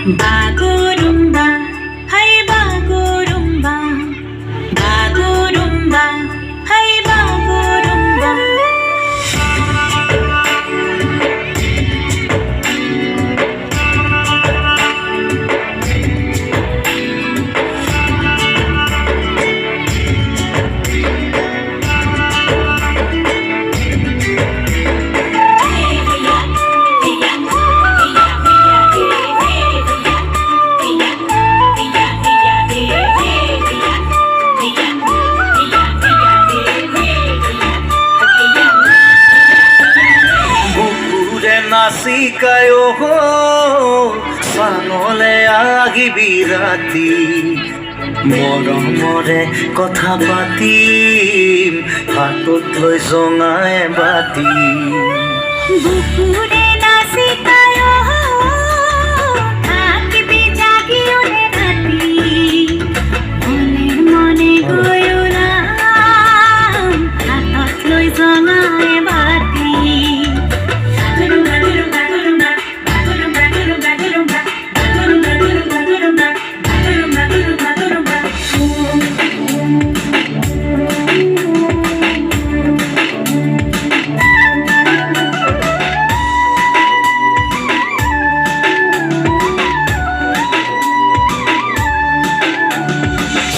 Bagurumba high Bagurumba Bagurumba high Bagurumba নাচিকায়ো পানলে আগিবি ৰাতি মৰমৰে কথা পাতিম হাতত লৈ জঙাই বাতি বুকুৰে নাচিকায়ো থাকিবি জাগি ওলে ৰাতি মনে মনে গৈ ওলাম হাতত লৈ জঙাই বাতি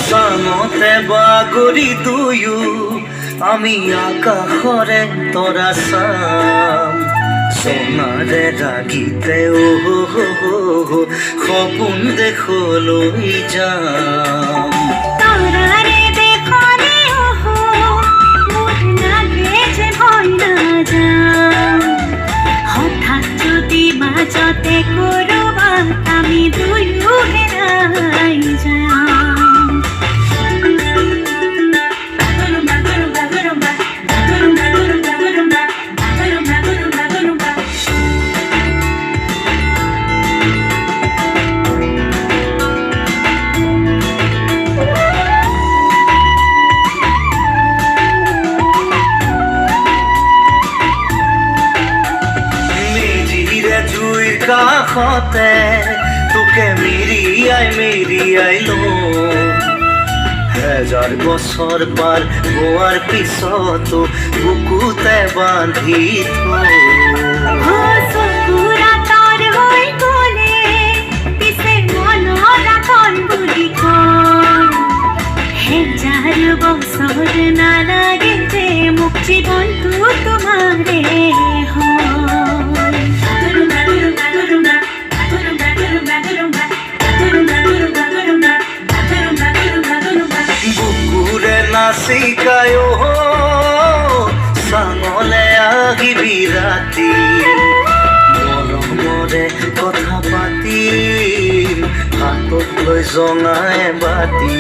চাঙতে বাগৰি দুয়ো আমি আকাশৰে তৰা চাম সোণাৰে ৰাগিতে সপোন দেশলৈ যাম তৰাৰে দেখলে মোৰ লাগে যে ভয় নাযাম হঠাৎ যদি মাজতে কৰবাত আমি দুয়ো হেৰাই যাম কাষতে তোকে মেৰিয়াই হেজাৰ বছৰ পাৰ হোৱাৰ পিছতো বুকুতে বান্ধি চকুৰা তৰ হৈ গ'লে পিছে মনৰ আতল বুলি কয় হেজাৰ বছৰ নালাগে যে মোক জীৱনটো তোমাৰে বুকুৰে নাচিকায়ো চাঙলে আহিবি ৰাতি মৰমৰে কথা পাতিম হাতত লৈ জঙাই বাতি